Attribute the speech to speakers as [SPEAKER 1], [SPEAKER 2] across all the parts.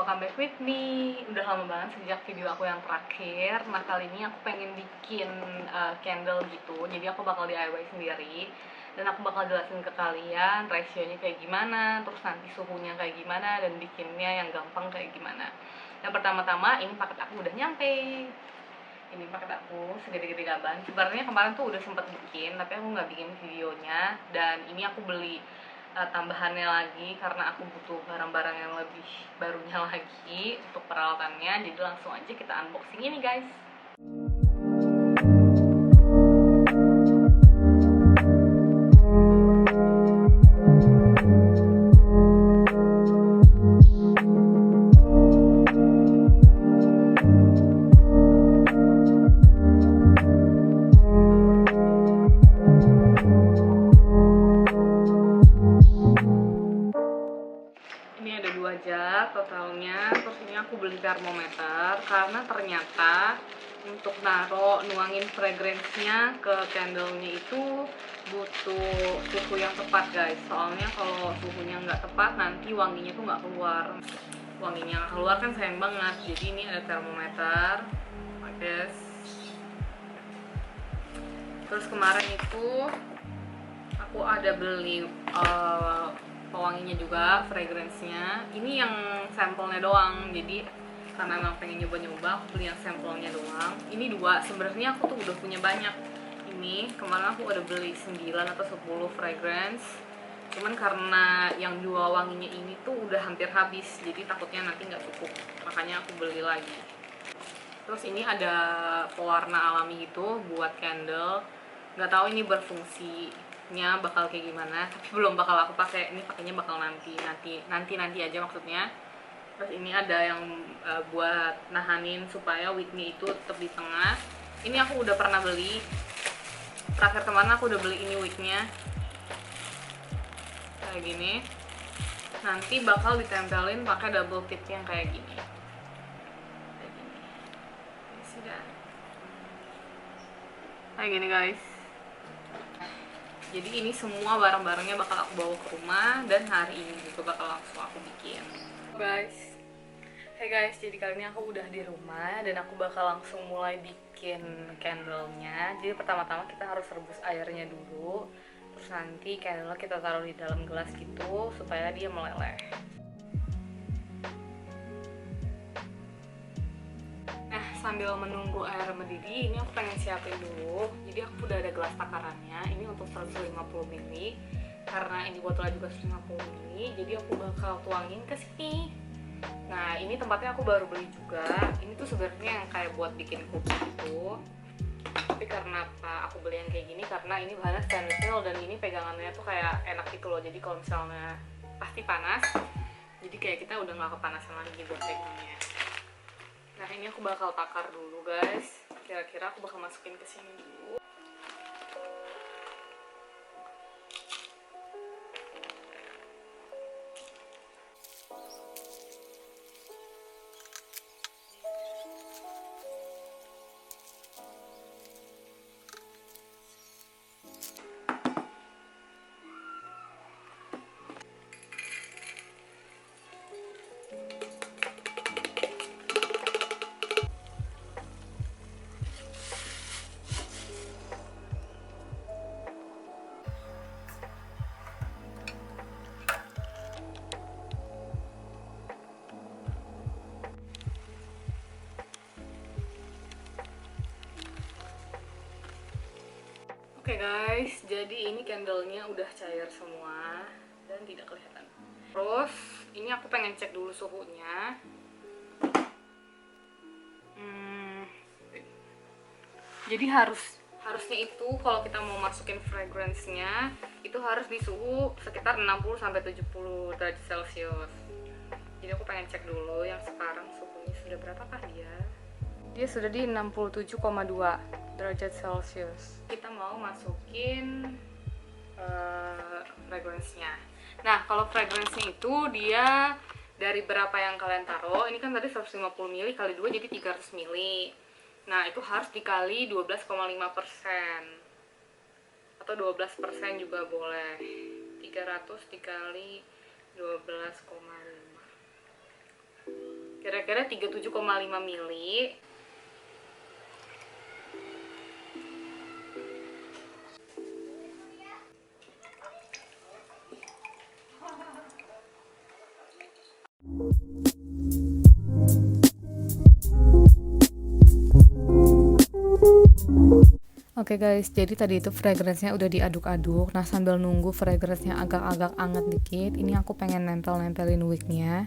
[SPEAKER 1] welcome back with me. Udah lama banget sejak video aku yang terakhir. Nah, kali ini aku pengen bikin candle gitu. Jadi aku bakal DIY sendiri. Dan aku bakal jelasin ke kalian rasionya kayak gimana, terus nanti suhunya kayak gimana, dan bikinnya yang gampang kayak gimana. Yang pertama-tama, ini paket aku udah nyampe. Ini paket aku segede-gede gaban. Sebenarnya kemarin tuh udah sempet bikin, tapi aku nggak bikin videonya. Dan ini aku beli tambahannya lagi karena aku butuh barang-barang yang lebih barunya lagi untuk peralatannya. Jadi langsung aja kita unboxing ini, guys. Ini ada 2 jar totalnya. Terus ini aku beli termometer karena ternyata untuk nuangin fragrance-nya ke candle-nya itu butuh suhu yang tepat, guys. Soalnya kalau suhunya nggak tepat nanti wanginya tuh nggak keluar. Wanginya nggak keluar kan sayang banget. Jadi ini ada termometer, guys. Terus kemarin itu aku ada beli pewanginya juga, fragrance-nya. Ini yang sampelnya doang. Jadi karena emang pengen nyoba-nyoba, aku beli yang sampelnya doang. Ini 2, sebenarnya aku tuh udah punya banyak. Ini kemarin aku udah beli 9 atau 10 fragrance. Cuman karena yang 2 wanginya ini tuh udah hampir habis, jadi takutnya nanti nggak cukup. Makanya aku beli lagi. Terus ini ada pewarna alami gitu buat candle. Nggak tahu ini berfungsinya bakal kayak gimana, tapi belum bakal aku pakai. Ini pakainya bakal nanti aja maksudnya. Terus ini ada yang buat nahanin supaya wignya itu tetap di tengah. Ini aku udah pernah beli. Terakhir kemarin aku udah beli ini wignya kayak gini. Nanti bakal ditempelin pakai double tip yang kayak gini. Sudah kayak gini, guys. Jadi ini semua barang-barangnya bakal aku bawa ke rumah, dan hari ini juga bakal langsung aku bikin, guys. Hey guys, jadi kali ini aku udah di rumah dan aku bakal langsung mulai bikin candle-nya. Jadi pertama-tama kita harus rebus airnya dulu. Terus nanti candle kita taruh di dalam gelas gitu supaya dia meleleh. Nah, sambil menunggu air mendidih, ini aku pengen siapin dulu. Jadi aku udah ada gelas takarannya. Ini untuk 150 ml. Karena ini botolnya juga 150 ml, jadi aku bakal tuangin ke sini. Nah, ini tempatnya aku baru beli juga. Ini tuh sebenarnya yang kayak buat bikin kopi gitu. Tapi karena aku beli yang kayak gini karena ini bahannya stainless steel dan ini pegangannya tuh kayak enak gitu loh. Jadi kalau misalnya pasti panas, jadi kayak kita udah nggak kepanasan lagi buat pegangnya. Nah, ini aku bakal takar dulu, guys. Kira-kira aku bakal masukin ke sini dulu. Oke guys, jadi ini candlenya udah cair semua dan tidak kelihatan. Terus ini aku pengen cek dulu suhunya. Jadi harusnya itu kalau kita mau masukin fragrance-nya itu harus di suhu sekitar 60-70 derajat Celcius. Jadi aku pengen cek dulu yang sekarang suhunya sudah berapakah dia. Dia sudah di 67,2 derajat Celcius. Kita mau masukin fragrance-nya. Nah, kalau fragrance-nya itu dia dari berapa yang kalian taruh. Ini kan tadi 150 ml kali 2 jadi 300 ml. Nah, itu harus dikali 12,5% atau 12% juga boleh. 300 dikali 12,5. kira-kira 37,5 mili.
[SPEAKER 2] Oke guys, jadi tadi itu fragrance-nya udah diaduk-aduk. Nah, sambil nunggu fragrance-nya agak-agak anget dikit, ini aku pengen nempel-nempelin wig-nya.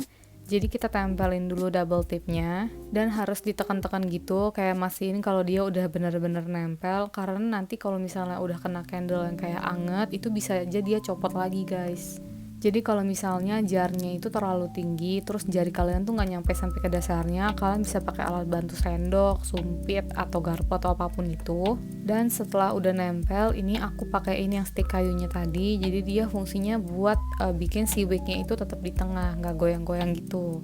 [SPEAKER 2] Jadi kita tempelin dulu double tip-nya dan harus ditekan-tekan gitu, kayak mastiin kalau dia udah bener-bener nempel, karena nanti kalau misalnya udah kena candle yang kayak anget, itu bisa aja dia copot lagi guys. Jadi kalau misalnya jarnya itu terlalu tinggi, terus jari kalian tuh nggak nyampe sampai ke dasarnya, kalian bisa pakai alat bantu sendok, sumpit, atau garpu atau apapun itu. Dan setelah udah nempel, ini aku pakai ini yang stick kayunya tadi. Jadi dia fungsinya buat bikin si wignya itu tetap di tengah, nggak goyang-goyang gitu.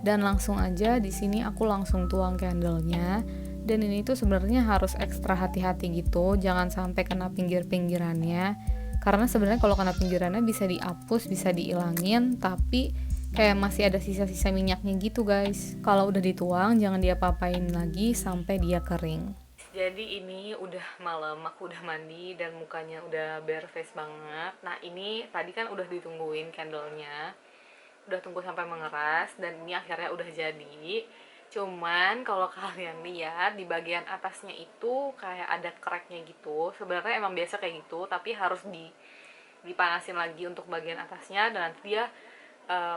[SPEAKER 2] Dan langsung aja di sini aku langsung tuang candlenya. Dan ini tuh sebenarnya harus ekstra hati-hati gitu, jangan sampai kena pinggir-pinggirannya. Karena sebenarnya kalau kena pinggirannya bisa dihapus, bisa diilangin, tapi kayak masih ada sisa-sisa minyaknya gitu guys. Kalau udah dituang, jangan diapa-apain lagi sampai dia kering.
[SPEAKER 1] Jadi ini udah malam, aku udah mandi dan mukanya udah bare face banget. Nah ini tadi kan udah ditungguin candlenya, udah tunggu sampai mengeras dan ini akhirnya udah jadi. Cuman kalau kalian lihat di bagian atasnya itu kayak ada cracknya gitu. Sebenarnya emang biasa kayak gitu, tapi harus dipanasin lagi untuk bagian atasnya dan nanti dia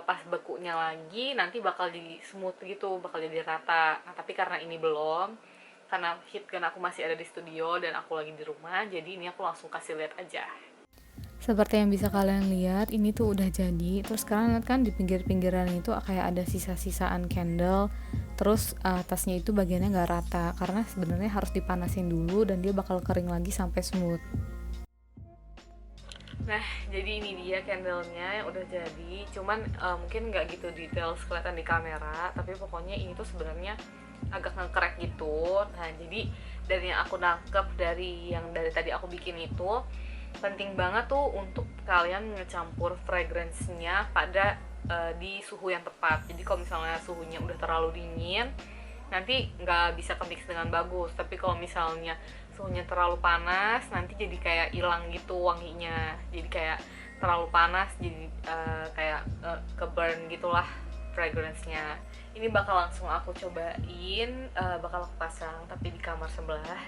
[SPEAKER 1] pas bekunya lagi nanti bakal jadi smooth gitu, bakal jadi rata. Nah, tapi karena ini belum, karena heat kan aku masih ada di studio dan aku lagi di rumah, jadi ini aku langsung kasih lihat aja.
[SPEAKER 2] Seperti yang bisa kalian lihat, ini tuh udah jadi. Terus sekarang lihat kan di pinggir-pinggiran itu kayak ada sisa-sisaan candle. Terus atasnya itu bagiannya nggak rata, karena sebenarnya harus dipanasin dulu dan dia bakal kering lagi sampai smooth.
[SPEAKER 1] Nah, jadi ini dia candlenya yang udah jadi. Cuman mungkin nggak gitu detail kelihatan di kamera, tapi pokoknya ini tuh sebenarnya agak nge-crack gitu. Nah, jadi dari yang aku nangkep dari yang dari tadi aku bikin itu, penting banget tuh untuk kalian ngecampur fragrance-nya pada di suhu yang tepat. Jadi kalau misalnya suhunya udah terlalu dingin, nanti nggak bisa ke-mix dengan bagus. Tapi kalau misalnya suhunya terlalu panas, nanti jadi kayak hilang gitu wanginya. Jadi kayak terlalu panas, jadi kayak ke-burn gitulah fragrance-nya. Ini bakal langsung aku cobain, bakal aku pasang tapi di kamar sebelah.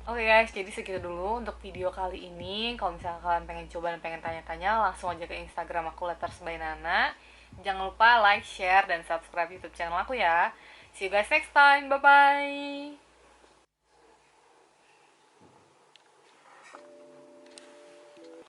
[SPEAKER 1] Oke guys, jadi segitu dulu untuk video kali ini. Kalau misalnya kalian pengen coba dan pengen tanya-tanya, langsung aja ke Instagram aku Letters by Nana. Jangan lupa like, share, dan subscribe YouTube channel aku ya. See you guys next time. Bye-bye.